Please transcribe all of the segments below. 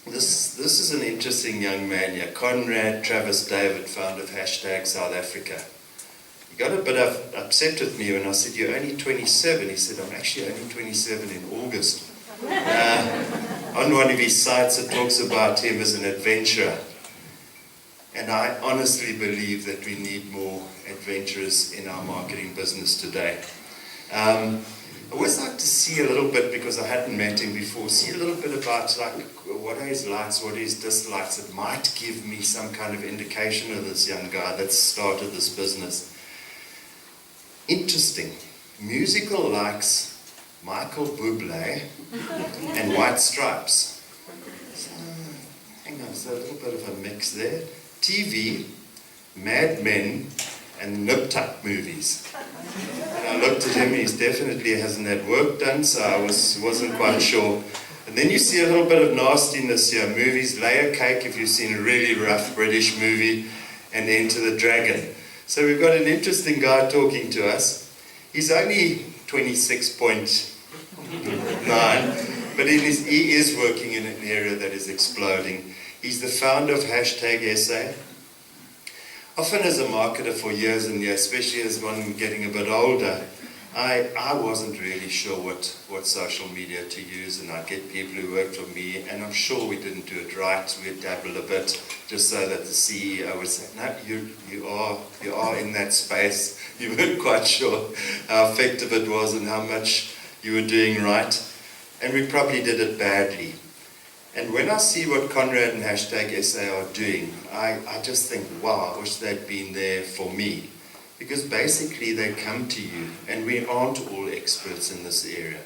This is an interesting young man here, Conrad Travis David, founder of #South Africa. He got a bit upset with me when I said, "You're only 27." He said, "I'm actually only 27 in August." On one of his sites it talks about him as an adventurer. And I honestly believe that we need more adventurers in our marketing business today. I always like to see a little bit, because I hadn't met him before, see a little bit about like what are his likes, what are his dislikes. It might give me some kind of indication of this young guy that's started this business. Interesting. Musical likes Michael Bublé and White Stripes. So, hang on, so a little bit of a mix there. TV, Mad Men, and Nip Tuck movies. And I looked at him, he definitely hasn't had work done, so I wasn't quite sure. And then you see a little bit of nastiness here. Movies, Layer Cake, if you've seen a really rough British movie, and Enter the Dragon. So we've got an interesting guy talking to us. He's only 26.9, but he is working in an area that is exploding. He's the founder of #SA. Often as a marketer for years and years, especially as one getting a bit older, I wasn't really sure what social media to use, and I'd get people who worked for me, and I'm sure we didn't do it right. We dabbled a bit just so that the CEO would say, "No, you are in that space." You weren't quite sure how effective it was and how much you were doing right, and we probably did it badly. And when I see what Conrad and #SA are doing, I just think, wow, I wish they'd been there for me. Because basically they come to you, and we aren't all experts in this area,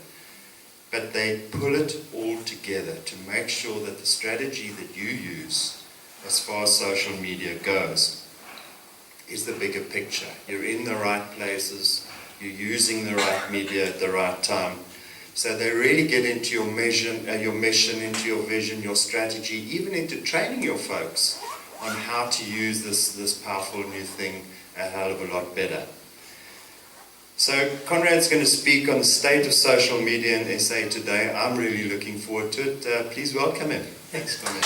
but they pull it all together to make sure that the strategy that you use, as far as social media goes, is the bigger picture. You're in the right places, you're using the right media at the right time. So they really get into your mission, into your vision, your strategy, even into training your folks on how to use this powerful new thing a hell of a lot better. So Conrad's going to speak on the state of social media in SA today. I'm really looking forward to it. Please welcome him. Thanks, Conrad.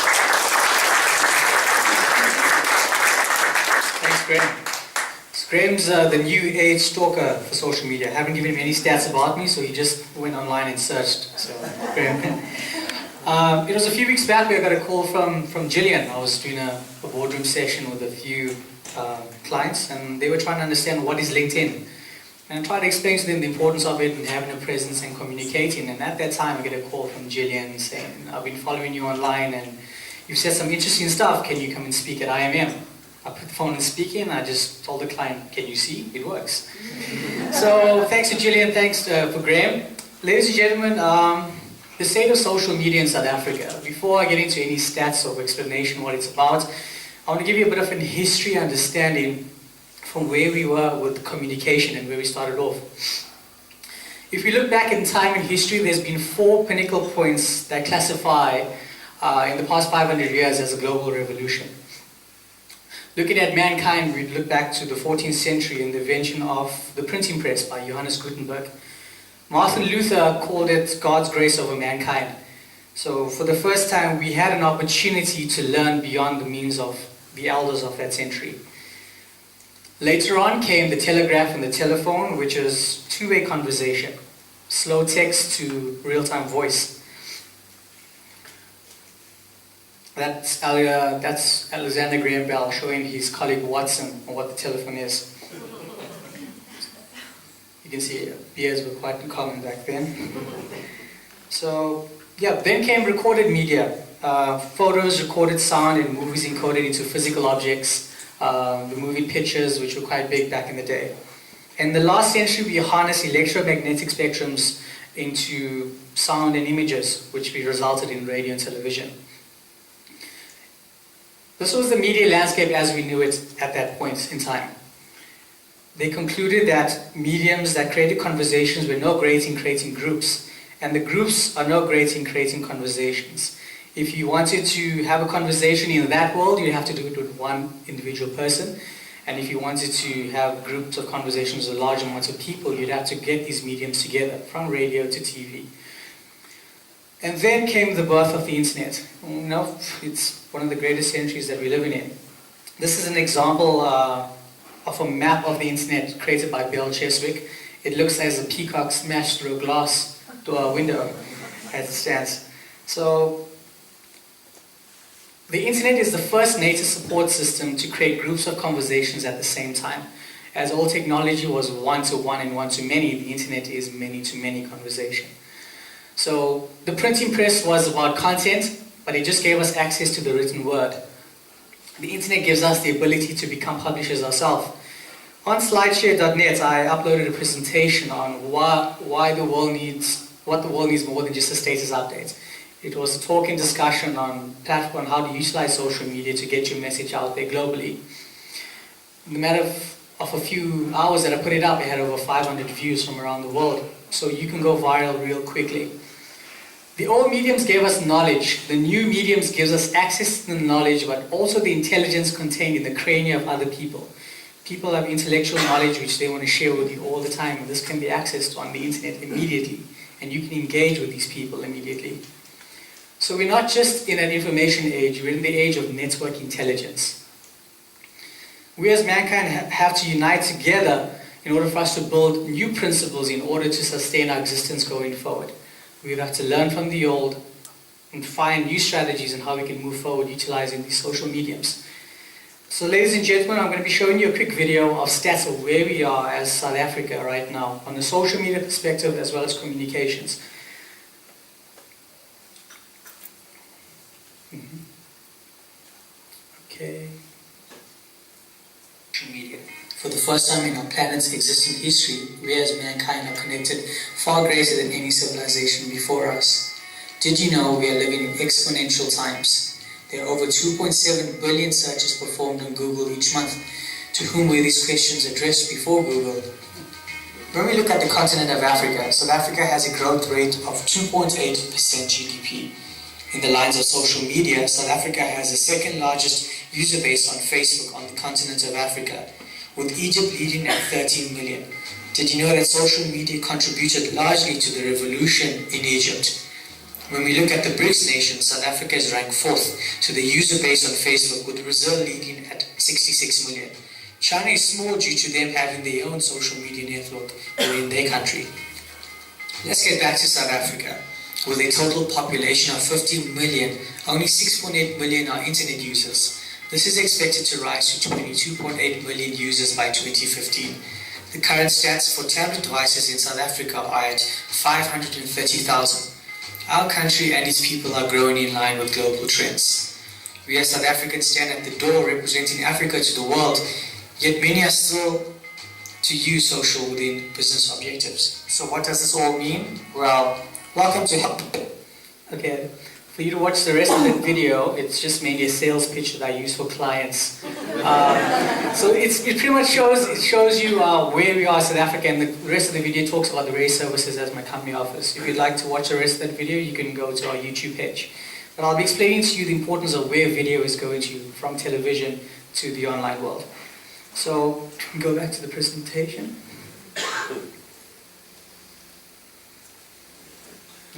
Thanks, Graham. Graham's the new age stalker for social media. I haven't given him any stats about me, so he just went online and searched. So, Graham. It was a few weeks back where I got a call from Gillian. I was doing a boardroom session with a few clients, and they were trying to understand what is LinkedIn. And I tried to explain to them the importance of it and having a presence and communicating. And at that time, I get a call from Gillian saying, "I've been following you online, and you've said some interesting stuff. Can you come and speak at IMM?" I put the phone on speaking, and I just told the client, "Can you see? It works." So thanks to Gillian, thanks for Graham. Ladies and gentlemen, the state of social media in South Africa. Before I get into any stats or explanation what it's about, I want to give you a bit of a history understanding from where we were with communication and where we started off. If we look back in time and history, there's been 4 pinnacle points that classify in the past 500 years as a global revolution. Looking at mankind, we look back to the 14th century and the invention of the printing press by Johannes Gutenberg. Martin Luther called it God's grace over mankind. So for the first time, we had an opportunity to learn beyond the means of the elders of that century. Later on came the telegraph and the telephone, which is two-way conversation, slow text to real-time voice. That's Alexander Graham Bell showing his colleague Watson what the telephone is. You can see beers were quite common back then. So yeah, then came recorded media. Photos, recorded sound, and movies encoded into physical objects. The movie pictures, which were quite big back in the day. In the last century, we harnessed electromagnetic spectrums into sound and images, which resulted in radio and television. This was the media landscape as we knew it at that point in time. They concluded that mediums that created conversations were no great in creating groups, and the groups are no great in creating conversations. If you wanted to have a conversation in that world, you'd have to do it with one individual person. And if you wanted to have groups of conversations with large amounts of people, you'd have to get these mediums together, from radio to TV. And then came the birth of the internet, No, it's one of the greatest centuries that we're living in. This is an example of a map of the internet created by Bill Cheswick. It looks as a peacock smashed through a glass window as it stands. So, the internet is the first native support system to create groups of conversations at the same time. As all technology was one-to-one and one-to-many, the internet is many-to-many conversation. So the printing press was about content, but it just gave us access to the written word. The internet gives us the ability to become publishers ourselves. On slideshare.net, I uploaded a presentation on what the world needs more than just a status update. It was a talk and discussion on platform how to utilize social media to get your message out there globally. In the matter of a few hours that I put it up, it had over 500 views from around the world. So you can go viral real quickly. The old mediums gave us knowledge. The new mediums gives us access to the knowledge, but also the intelligence contained in the crania of other people. People have intellectual knowledge which they want to share with you all the time, and this can be accessed on the internet immediately, and you can engage with these people immediately. So we're not just in an information age, we're in the age of network intelligence. We as mankind have to unite together in order for us to build new principles in order to sustain our existence going forward. We have to learn from the old and find new strategies on how we can move forward utilizing these social mediums. So ladies and gentlemen, I'm going to be showing you a quick video of stats of where we are as South Africa right now on the social media perspective as well as communications. Okay. Media. For the first time in our planet's existing history, we as mankind are connected far greater than any civilization before us. Did you know we are living in exponential times? There are over 2.7 billion searches performed on Google each month. To whom were these questions addressed before Google? When we look at the continent of Africa, South Africa has a growth rate of 2.8% GDP. In the lines of social media, South Africa has the second largest user base on Facebook on the continent of Africa, with Egypt leading at 13 million. Did you know that social media contributed largely to the revolution in Egypt? When we look at the BRICS nations, South Africa is ranked 4th to the user base on Facebook, with Brazil leading at 66 million. China is small due to them having their own social media network within their country. Let's get back to South Africa. With a total population of 15 million, only 6.8 million are internet users. This is expected to rise to 22.8 million users by 2015. The current stats for tablet devices in South Africa are at 530,000. Our country and its people are growing in line with global trends. We as South Africans stand at the door representing Africa to the world, yet many are still to use social within business objectives. So what does this all mean? Well, welcome to help. Okay, for you to watch the rest of the video, it's just mainly a sales pitch that I use for clients. So it pretty much shows you where we are in South Africa, and the rest of the video talks about the various services that my company offers. If you'd like to watch the rest of that video, you can go to our YouTube page. But I'll be explaining to you the importance of where video is going to from television to the online world. So go back to the presentation.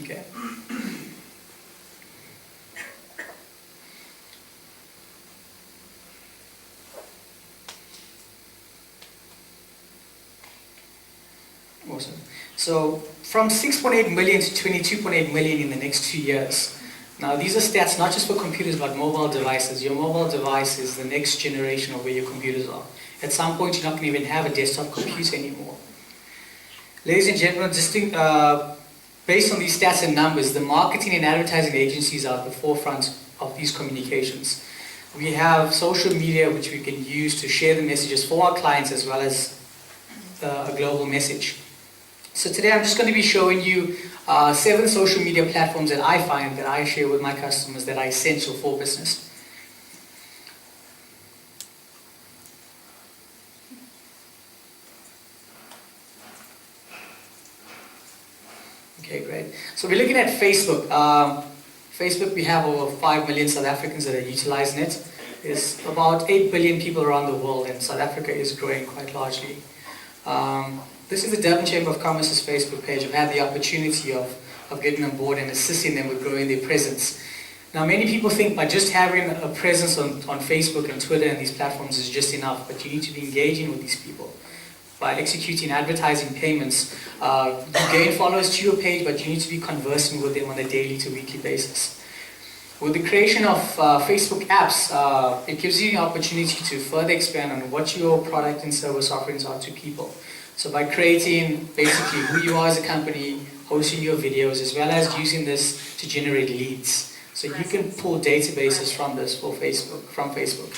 Okay. Awesome. So from 6.8 million to 22.8 million in the next 2 years. Now these are stats not just for computers but mobile devices. Your mobile device is the next generation of where your computers are. At some point you're not going to even have a desktop computer anymore. Ladies and gentlemen, based on these stats and numbers, the marketing and advertising agencies are at the forefront of these communications. We have social media which we can use to share the messages for our clients as well as a global message. So today I'm just going to be showing you 7 social media platforms that I find that I share with my customers that are essential for business. Okay, great. So we're looking at Facebook. Facebook, we have over 5 million South Africans that are utilizing it. There's about 8 billion people around the world, and South Africa is growing quite largely. This is the Durban Chamber of Commerce's Facebook page. I've had the opportunity of getting on board and assisting them with growing their presence. Now, many people think by just having a presence on Facebook and Twitter and these platforms is just enough, but you need to be engaging with these people. By executing advertising payments, you gain followers to your page, but you need to be conversing with them on a daily to weekly basis. With the creation of Facebook apps, it gives you the opportunity to further expand on what your product and service offerings are to people. So by creating basically who you are as a company, hosting your videos, as well as using this to generate leads. So you can pull databases from this from Facebook.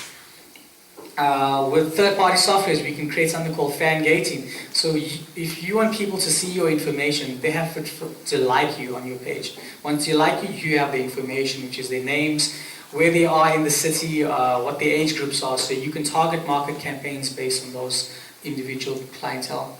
With third-party softwares, we can create something called fan gating. So if you want people to see your information, they have to like you on your page. Once you like you, you have the information, which is their names, where they are in the city, what their age groups are, so you can target market campaigns based on those individual clientele.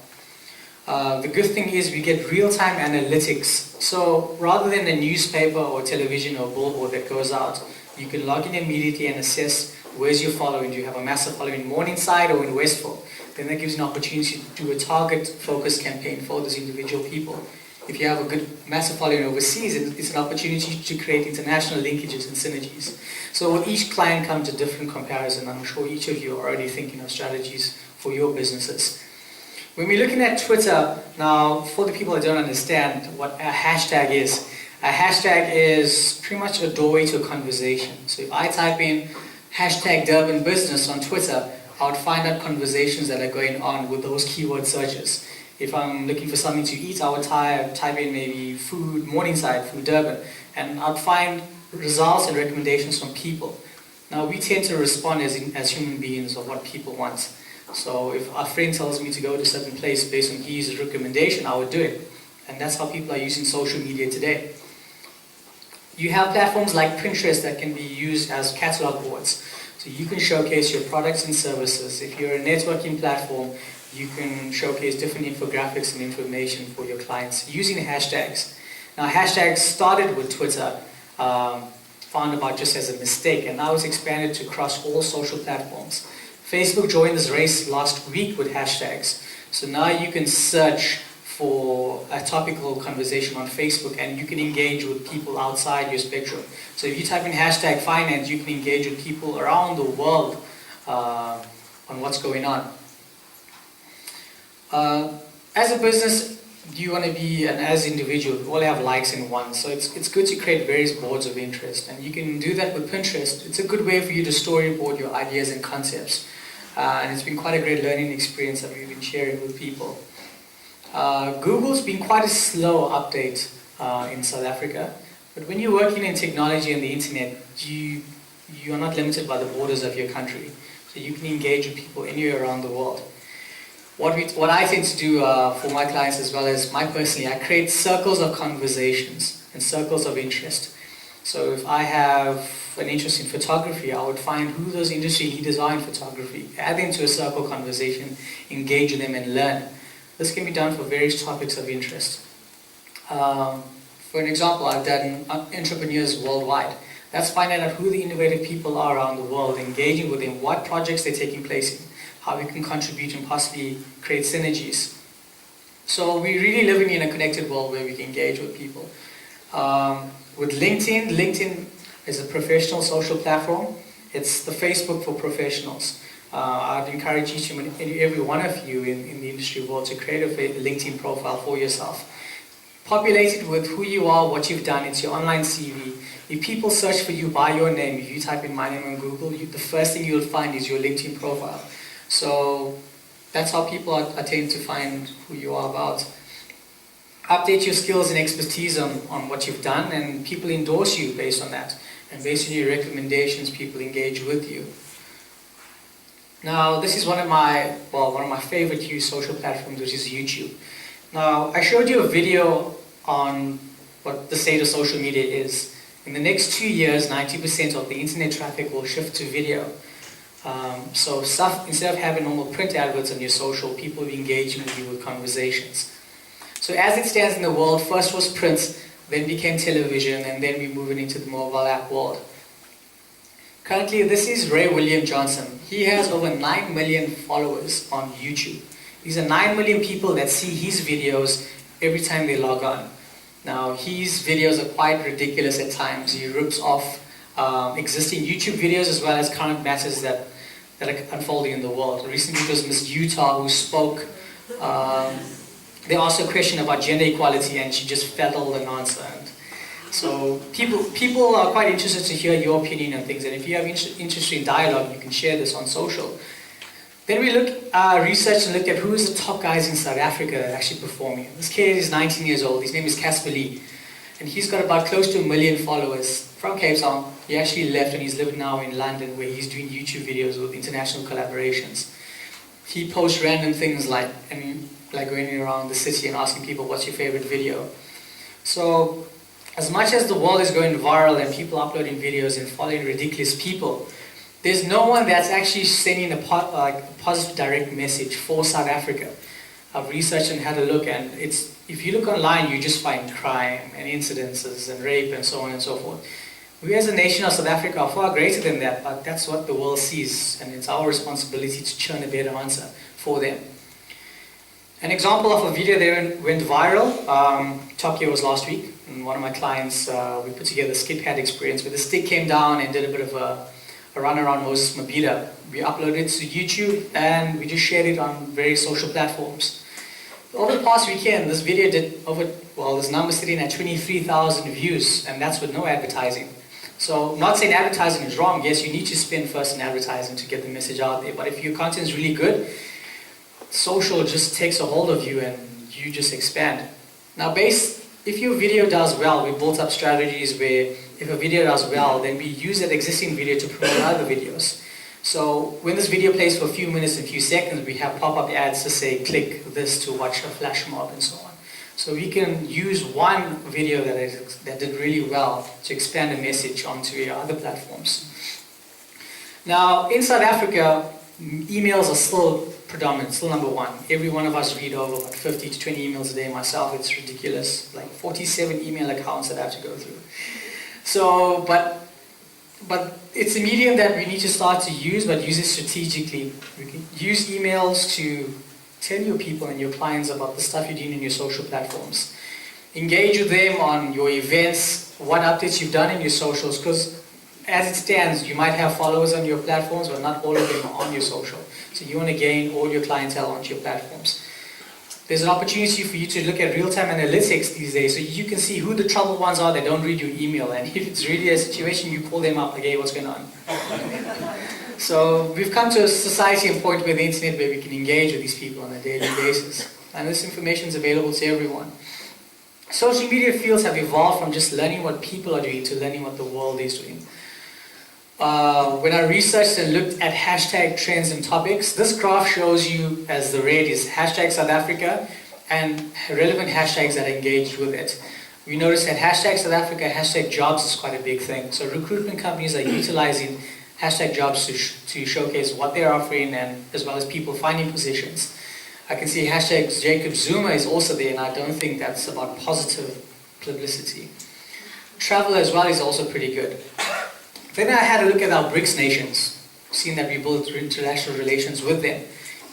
The good thing is we get real-time analytics. So rather than a newspaper or television or billboard that goes out, you can log in immediately and assess where's your following. Do you have a massive following in Morningside or in Westville? Then that gives you an opportunity to do a target focused campaign for those individual people. If you have a good massive following overseas, it's an opportunity to create international linkages and synergies. So with each client comes a different comparison. I'm sure each of you are already thinking of strategies for your businesses. When we're looking at Twitter, now for the people that don't understand what a hashtag is pretty much a doorway to a conversation. So if I type in hashtag Durban business on Twitter, I would find out conversations that are going on with those keyword searches. If I'm looking for something to eat, I would type in maybe food, Morningside, food Durban, and I'd find results and recommendations from people. Now we tend to respond as human beings of what people want. So if a friend tells me to go to a certain place based on his recommendation, I would do it. And that's how people are using social media today. You have platforms like Pinterest that can be used as catalog boards. So you can showcase your products and services. If you're a networking platform, you can showcase different infographics and information for your clients using hashtags. Now hashtags started with Twitter, found about just as a mistake, and now it's expanded to across all social platforms. Facebook joined this race last week with hashtags. So now you can search for a topical conversation on Facebook and you can engage with people outside your spectrum. So if you type in hashtag finance, you can engage with people around the world on what's going on. As a business, you want to be, and as an individual, we all have likes and wants. So it's good to create various boards of interest. And you can do that with Pinterest. It's a good way for you to storyboard your ideas and concepts. And it's been quite a great learning experience that we've been sharing with people. Google's been quite a slow update in South Africa. But when you're working in technology and the internet, you are not limited by the borders of your country. So you can engage with people anywhere around the world. What I tend to do for my clients as well as my personally, I create circles of conversations and circles of interest. So if I have an interest in photography, I would find who those industry leaders are in photography, add them to a circle conversation, engage with them and learn. This can be done for various topics of interest. For an example, I've done entrepreneurs worldwide. That's finding out who the innovative people are around the world, engaging with them, what projects they're taking place in, how we can contribute and possibly create synergies. So we're really living in a connected world where we can engage with people. With LinkedIn is a professional social platform. It's the Facebook for professionals. I'd encourage each and every one of you in the industry world to create a LinkedIn profile for yourself. Populate it with who you are, what you've done. It's your online CV. If people search for you by your name, if you type in my name on Google, the first thing you'll find is your LinkedIn profile. So that's how people attempt to find who you are about. Update your skills and expertise on what you've done, and people endorse you based on that. And based on your recommendations, people engage with you. Now, this is one of my favorite used social platforms, which is YouTube. Now, I showed you a video on what the state of social media is. In the next 2 years, 90% of the internet traffic will shift to video. So instead of having normal print adverts on your social, people will be engaging with you with conversations. So as it stands in the world, first was print, then became television, and then we're moving into the mobile app world. Currently, this is Ray William Johnson. He has over 9 million followers on YouTube. These are 9 million people that see his videos every time they log on. Now, his videos are quite ridiculous at times. He rips off existing YouTube videos as well as current matters that are unfolding in the world. Recently, it was Miss Utah who spoke. They asked a question about gender equality, and she just fettled an answer. And so people are quite interested to hear your opinion on things, and if you have interest in dialogue, you can share this on social. Then we researched and looked at who is the top guys in South Africa that are actually performing. This kid is 19 years old. His name is Casper Lee, and he's got about close to 1 million followers from Cape Town. He actually left, and he's living now in London, where he's doing YouTube videos with international collaborations. He posts random things like going around the city and asking people, what's your favorite video? So as much as the world is going viral and people uploading videos and following ridiculous people, there's no one that's actually sending a positive direct message for South Africa. I've researched and had a look, and if you look online, you just find crime and incidences and rape and so on and so forth. We as a nation of South Africa are far greater than that, but that's what the world sees, and it's our responsibility to churn a better answer for them. An example of a video that went viral, Tokyo was last week, and one of my clients, we put together a skip pad experience where the stick came down and did a bit of a run around Moses Mabhida. We uploaded it to YouTube and we just shared it on various social platforms. Over the past weekend, this video did this number sitting at 23,000 views, and that's with no advertising. So, not saying advertising is wrong. Yes, you need to spend first in advertising to get the message out there, but if your content is really good, social just takes a hold of you and you just expand. Now, if your video does well, we built up strategies where if a video does well, then we use that existing video to promote other videos. So when this video plays for a few minutes and a few seconds, we have pop-up ads to say, click this to watch a flash mob and so on. So we can use one video that did really well to expand the message onto other platforms. Now, in South Africa, emails are still predominant, still number one. Every one of us read over about 50 to 20 emails a day. Myself, it's ridiculous. Like 47 email accounts that I have to go through. So, but it's a medium that we need to start to use, but use it strategically. We can use emails to tell your people and your clients about the stuff you're doing in your social platforms. Engage with them on your events, what updates you've done in your socials, because as it stands, you might have followers on your platforms, but not all of them are on your social. So you want to gain all your clientele onto your platforms. There's an opportunity for you to look at real-time analytics these days, so you can see who the troubled ones are that don't read your email, and if it's really a situation, you call them up, like, hey, what's going on? So we've come to a society and point with the internet where we can engage with these people on a daily basis, and this information is available to everyone. Social media fields have evolved from just learning what people are doing to learning what the world is doing. When I researched and looked at hashtag trends and topics, this graph shows you, as the red is hashtag South Africa and relevant hashtags that are engaged with it. We noticed that hashtag South Africa, hashtag jobs is quite a big thing. So recruitment companies are utilizing hashtag jobs to showcase what they're offering, and as well as people finding positions. I can see hashtag Jacob Zuma is also there, and I don't think that's about positive publicity. Travel as well is also pretty good. Then I had a look at our BRICS nations, seeing that we build international relations with them.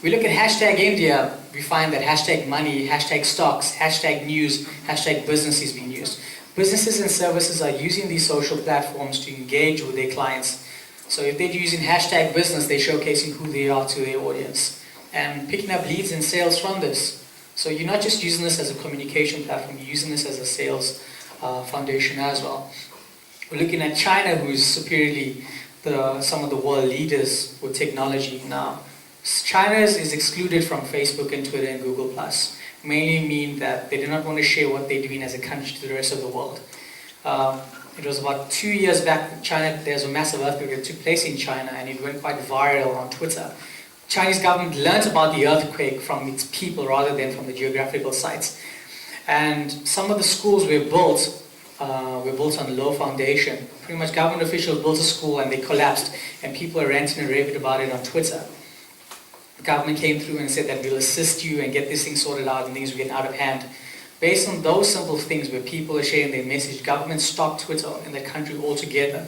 We look at hashtag India, we find that hashtag money, hashtag stocks, hashtag news, hashtag business is being used. Businesses and services are using these social platforms to engage with their clients. So if they're using hashtag business, they're showcasing who they are to their audience and picking up leads and sales from this. So you're not just using this as a communication platform, you're using this as a sales foundation as well. We're looking at China, who is superiorly some of the world leaders with technology now. China is excluded from Facebook and Twitter and Google+, mainly mean that they do not want to share what they're doing as a country to the rest of the world. It was about 2 years back, China, there was a massive earthquake that took place in China, and it went quite viral on Twitter. Chinese government learned about the earthquake from its people rather than from the geographical sites. And some of the schools were built on low foundation. Pretty much government officials built a school and they collapsed, and people are ranting and raving about it on Twitter. The government came through and said that we'll assist you and get this thing sorted out and things were getting out of hand. Based on those simple things where people are sharing their message, government stopped Twitter in the country altogether,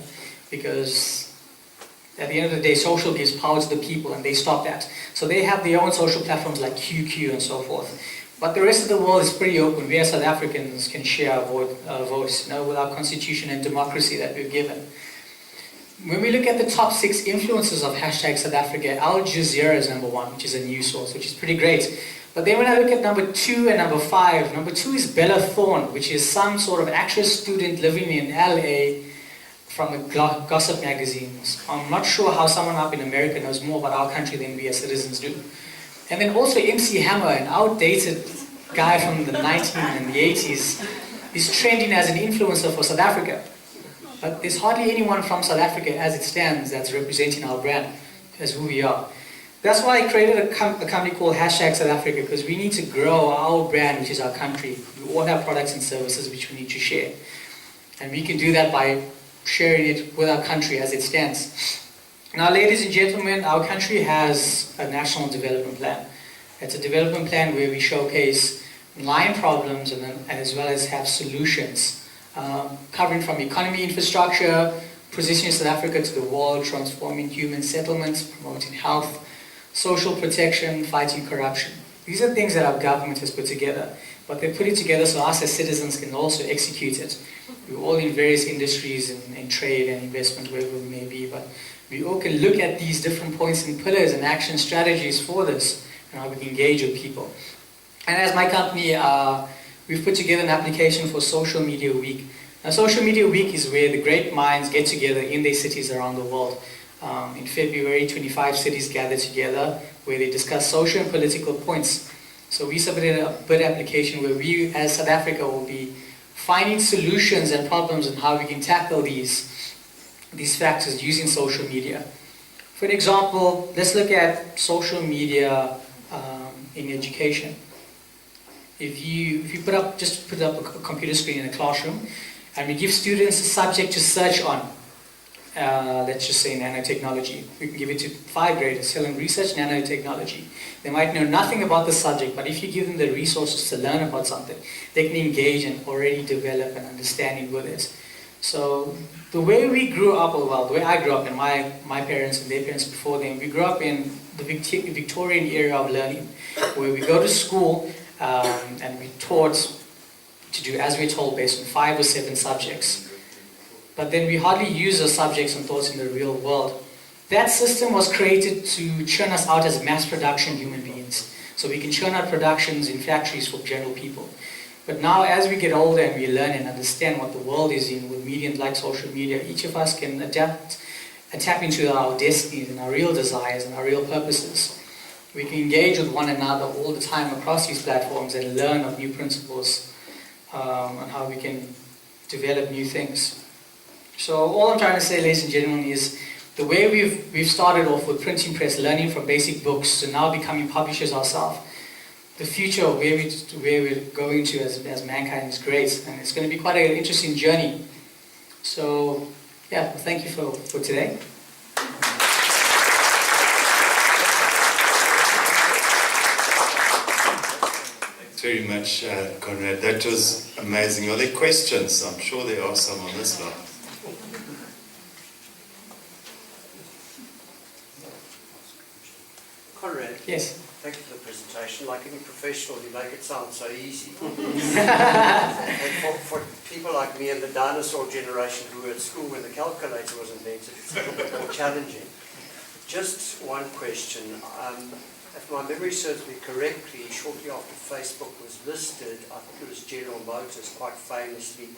because at the end of the day, social gives power to the people and they stopped that. So they have their own social platforms like QQ and so forth. But the rest of the world is pretty open. We as South Africans can share our voice, with our constitution and democracy that we're given. When we look at the top 6 influences of hashtag South Africa, Al Jazeera is number 1, which is a news source, which is pretty great. But then when I look at number 2 and number 5, number 2 is Bella Thorne, which is some sort of actress student living in LA from a gossip magazine. I'm not sure how someone up in America knows more about our country than we as citizens do. And then also MC Hammer, an outdated guy from the 19 and the 80s, is trending as an influencer for South Africa. But there's hardly anyone from South Africa as it stands that's representing our brand as who we are. That's why I created a company called hashtag South Africa, because we need to grow our brand, which is our country. We all have products and services which we need to share. And we can do that by sharing it with our country as it stands. Now, ladies and gentlemen, our country has a national development plan. It's a development plan where we showcase line problems and as well as have solutions, covering from economy infrastructure, positioning South Africa to the world, transforming human settlements, promoting health, social protection, fighting corruption. These are things that our government has put together, but they put it together so us as citizens can also execute it. We're all in various industries and trade and investment, wherever we may be, but we all can look at these different points and pillars and action strategies for this and how we can engage with people. And as my company, we've put together an application for Social Media Week. Now, Social Media Week is where the great minds get together in their cities around the world. In February, 25 cities gather together where they discuss social and political points. So we submitted a bid application where we, as South Africa, will be finding solutions and problems and how we can tackle these factors using social media. For an example, let's look at social media in education. If you put up a computer screen in a classroom, and we give students a subject to search on, let's just say nanotechnology. We can give it to 5th graders, tell them research nanotechnology. They might know nothing about the subject, but if you give them the resources to learn about something, they can engage and already develop an understanding with it. So the way we grew up, the way I grew up and my parents and their parents before them, we grew up in the Victorian era of learning, where we go to school and we're taught to do as we're told based on 5 or 7 subjects. But then we hardly use those subjects and thoughts in the real world. That system was created to churn us out as mass production human beings. So we can churn out productions in factories for general people. But now as we get older and we learn and understand what the world is in with mediums like social media, each of us can adapt and tap into our destinies and our real desires and our real purposes. We can engage with one another all the time across these platforms and learn of new principles on how we can develop new things. So all I'm trying to say, ladies and gentlemen, is the way we've started off with printing press, learning from basic books, to now becoming publishers ourselves, the future of where we're going to as mankind is great, and it's going to be quite an interesting journey. So, yeah, thank you for today. Thanks very much, Conrad. That was amazing. Are there questions? I'm sure there are some on this lot. Conrad, Yes. thank you for the presentation. Like any professional, you make it sound so easy. And for people like me and the dinosaur generation who were at school when the calculator was invented, it's a little bit more challenging. Just one question. If my memory serves me correctly, shortly after Facebook was listed, I think it was General Motors quite famously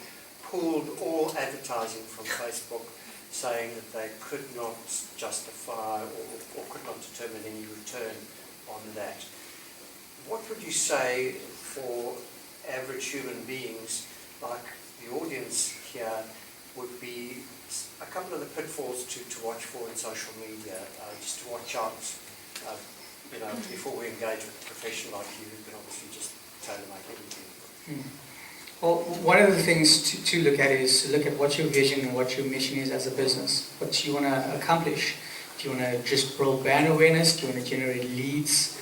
pulled all advertising from Facebook, saying that they could not justify or could not determine any return on that. What would you say for average human beings, like the audience here, would be a couple of the pitfalls to watch for in social media, just to watch out, before we engage with a professional like you, who can obviously just tailor-make everything? Well, one of the things to look at is to look at what your vision and what your mission is as a business. What you want to accomplish. Do you want to just build brand awareness? Do you want to generate leads?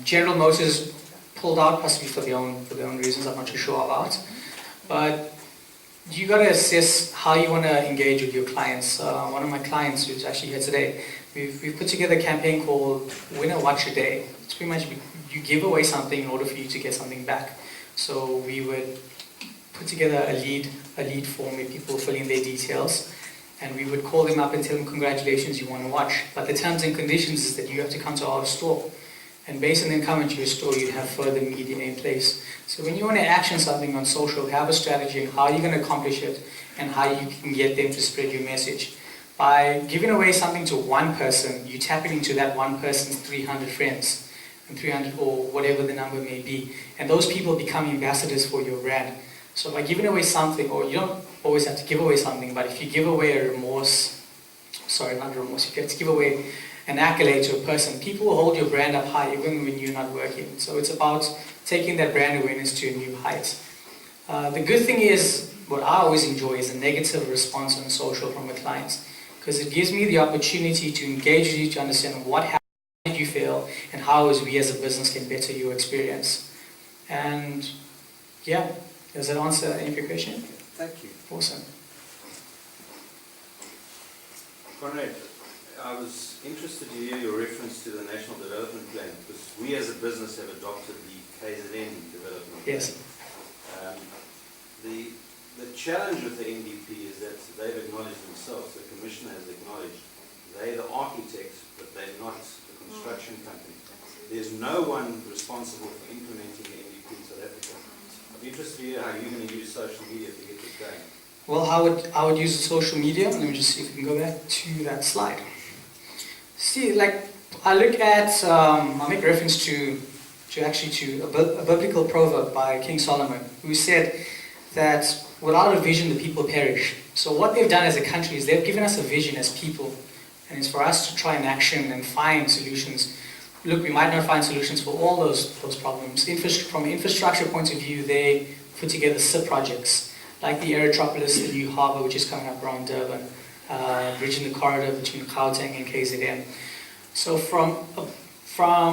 General Motors pulled out possibly for their own reasons I'm not too sure about. But you got to assess how you want to engage with your clients. One of my clients who's actually here today, we've put together a campaign called Winner Watch a Day. It's pretty much you give away something in order for you to get something back. So we would put together a lead form where people fill in their details, and we would call them up and tell them, congratulations, you want to watch. But the terms and conditions is that you have to come to our store. And based on them coming to your store, you have further media in place. So when you want to action something on social, have a strategy on how you're going to accomplish it and how you can get them to spread your message. By giving away something to one person, you tap it into that one person's 300 friends, and 300 or whatever the number may be. And those people become ambassadors for your brand. So by giving away something, or you don't always have to give away something, but if you give away a remorse, sorry, not remorse, you have to give away an accolade to a person, people will hold your brand up high even when you're not working. So it's about taking that brand awareness to a new height. The good thing is, what I always enjoy is a negative response on social from the clients, because it gives me the opportunity to engage with you to understand what happened, how did you feel, and how as we as a business can better your experience. And yeah, does that answer any of your question? Thank you. Awesome. Conrad, I was interested to hear your reference to the National Development Plan, because we as a business have adopted the KZN Development Plan. Yes. The challenge with the NDP is that they've acknowledged themselves, the Commissioner has acknowledged, they're the architects, but they're not the construction company. There's no one responsible for implementing the NDP in South Africa. I'm interested to hear how you're going to use social media to get this going. Well, I would use the social media. Let me just see if we can go back to that slide. See, like, I look at, I make reference to a biblical proverb by King Solomon, who said that without a vision, the people perish. So what they've done as a country is they've given us a vision as people, and it's for us to try and action and find solutions. Look, we might not find solutions for all those problems. From an infrastructure point of view, they put together SIP projects, like the Aerotropolis, the new harbour, which is coming up around Durban, bridging the corridor between Gauteng and KZN. So from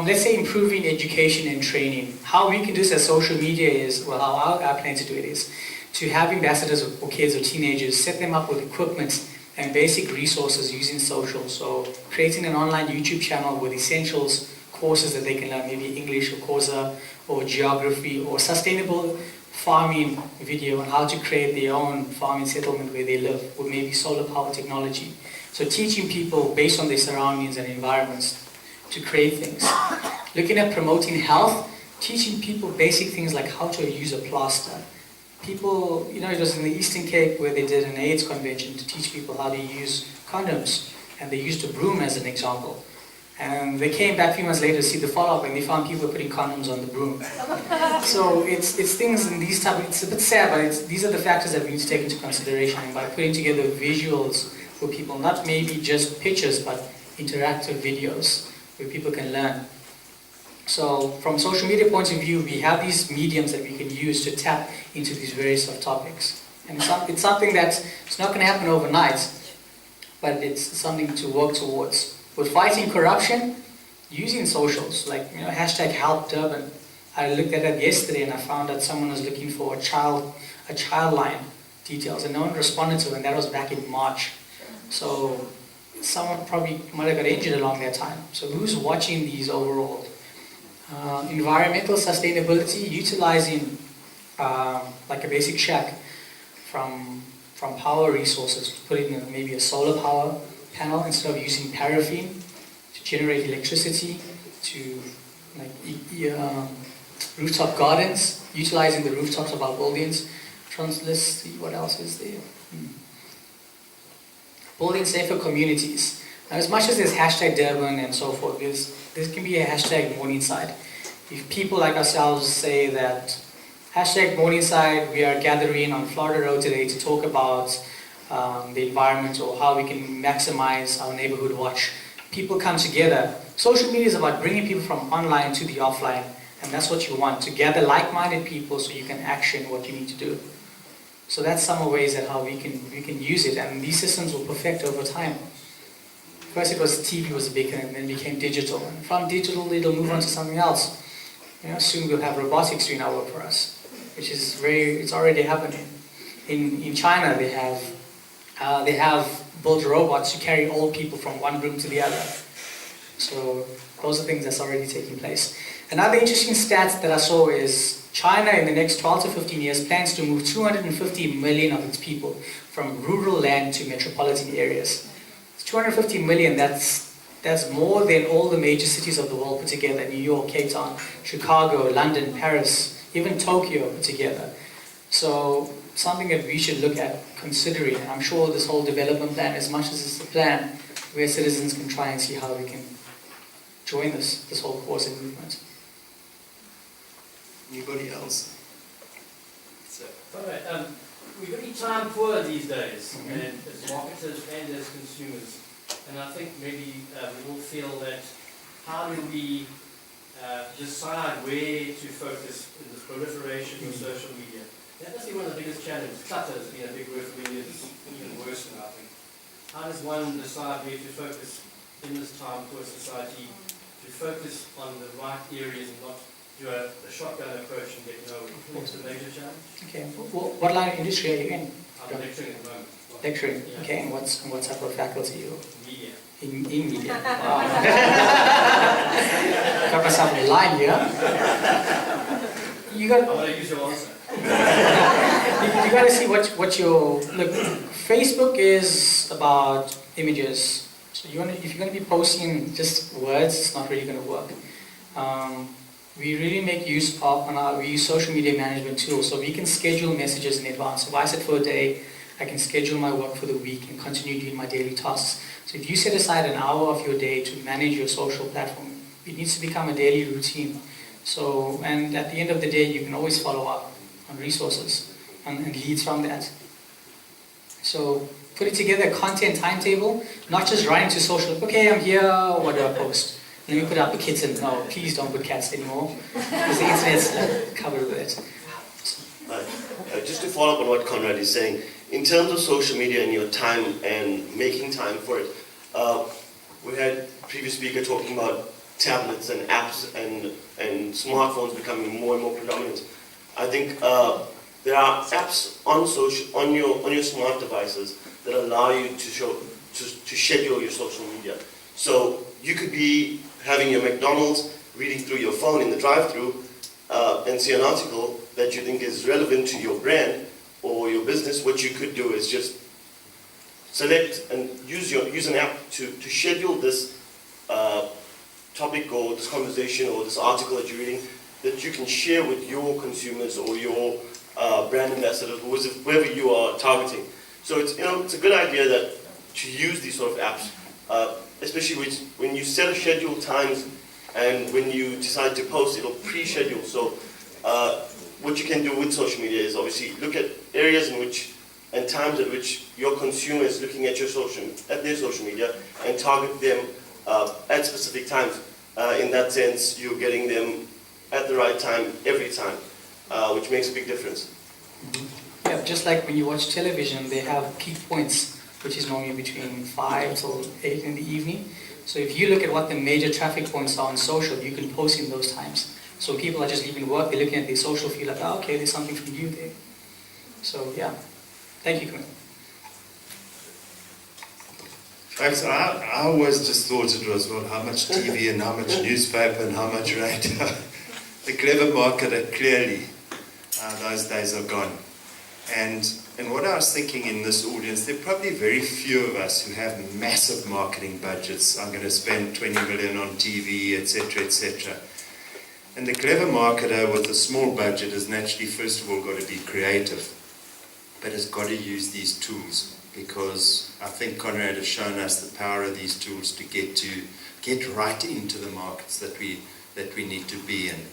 let's say improving education and training, how we can do this as social media is, well, how I plan to do it is to have ambassadors or kids or teenagers, set them up with equipment and basic resources using social. So creating an online YouTube channel with essentials, courses that they can learn, maybe English or Xhosa or geography or sustainable farming video on how to create their own farming settlement where they live, or maybe solar power technology. So teaching people based on their surroundings and environments to create things. Looking at promoting health, teaching people basic things like how to use a plaster. People, it was in the Eastern Cape where they did an AIDS convention to teach people how to use condoms, and they used a broom as an example. And they came back a few months later to see the follow-up, and they found people putting condoms on the broom. So it's things in these type. It's a bit sad, but these are the factors that we need to take into consideration. And by putting together visuals for people, not maybe just pictures, but interactive videos where people can learn. So from social media point of view, we have these mediums that we can use to tap into these various topics. And it's something that's not going to happen overnight, but it's something to work towards. With fighting corruption, using socials, like hashtag help Durban. I looked at that yesterday and I found that someone was looking for a child line details, and no one responded to it, and that was back in March. So someone probably might have got injured along that time. So who's watching these overall? Environmental sustainability, utilizing like a basic shack from power resources, putting in maybe a solar power panel instead of using paraffin to generate electricity, to rooftop gardens, utilizing the rooftops of our buildings. Let's see what else is there. Building safer communities. Now, as much as there's hashtag Durban and so forth, there can be a hashtag Morningside. If people like ourselves say that hashtag Morningside, we are gathering on Florida Road today to talk about the environment or how we can maximize our neighborhood watch. People come together. Social media is about bringing people from online to the offline, and that's what you want, to gather like-minded people so you can action what you need to do. So that's some ways that how we can use it, and these systems will perfect over time. First it was TV was big, and then became digital. And from digital it'll move on to something else. Soon we'll have robotics doing our work for us, which is it's already happening. In China they have built robots to carry old people from one room to the other. So those are things that's already taking place. Another interesting stat that I saw is China in the next 12 to 15 years plans to move 250 million of its people from rural land to metropolitan areas. It's 250 million, that's more than all the major cities of the world put together: New York, Cape Town, Chicago, London, Paris, even Tokyo put together. So something that we should look at considering. I'm sure this whole development plan, as much as it's a plan, where citizens can try and see how we can join this whole cause and movement. Anybody else? So, Conrad, we're very time poor these days, and as marketers and as consumers. And I think maybe we all feel that how do we decide where to focus in this proliferation of social media? That must be one of the biggest challenges. Clutter has been a big word for many years, even worse now, I think. How does one decide where to focus in this time poor society, to focus on the right areas and not do a shotgun approach and get nowhere? What's the major challenge? Okay. What line of industry are you in? I'm lecturing at the moment. Lecturing. Yeah. Okay. And what type of faculty you? Media. In media. Wow. Got myself in line here. You got. I want to use your answer. You got to see what your look. Facebook is about images. So if you're going to be posting just words, it's not really going to work. We really make use of we use social media management tools, so we can schedule messages in advance. If I set for a day, I can schedule my work for the week and continue doing my daily tasks. So if you set aside an hour of your day to manage your social platform, it needs to become a daily routine. So, and at the end of the day, you can always follow up on resources and leads from that. So putting together a content timetable, not just running to social, okay, I'm here, what do I post? Let me put up a kitten. No, please don't put cats anymore, because the internet's covered with it. Just to follow up on what Conrad is saying, in terms of social media and your time and making time for it, we had a previous speaker talking about tablets and apps and smartphones becoming more and more predominant. I think there are apps on your smart devices that allow you to schedule your social media. So you could be having your McDonald's, reading through your phone in the drive-thru, and see an article that you think is relevant to your brand or your business. What you could do is just select and use an app to schedule this topic or this conversation or this article that you're reading that you can share with your consumers or your brand ambassadors or whoever you are targeting. So it's a good idea that to use these sort of apps, especially when you set a scheduled times and when you decide to post, it'll pre-schedule. So what you can do with social media is obviously look at areas and times at which your consumer is looking at their social media and target them at specific times. In that sense, you're getting them at the right time every time, which makes a big difference. Yeah, just like when you watch television, they have peak points, which is normally between 5 till 8 in the evening. So if you look at what the major traffic points are on social, you can post in those times. So people are just leaving work, they're looking at their social feed like, oh, okay, there's something from you there. So yeah, thank you, Conrad. Folks, I always just thought it was, well, how much TV and how much newspaper and how much radio. The clever marketer, clearly, those days are gone. And what I was thinking in this audience, there are probably very few of us who have massive marketing budgets. I'm going to spend 20 million on TV, etc., etc. And the clever marketer with a small budget has naturally, first of all, got to be creative, but has got to use these tools, because I think Conrad has shown us the power of these tools to get right into the markets that we need to be in.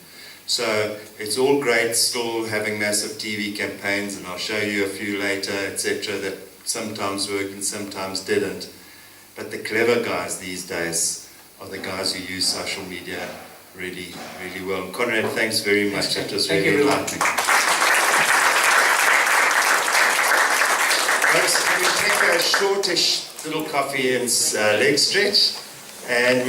So it's all great still having massive TV campaigns, and I'll show you a few later, etc., that sometimes worked and sometimes didn't. But the clever guys these days are the guys who use social media really, really well. And Conrad, thanks very much. That was really enlightening. Folks, can we take a shortish little coffee and leg stretch? And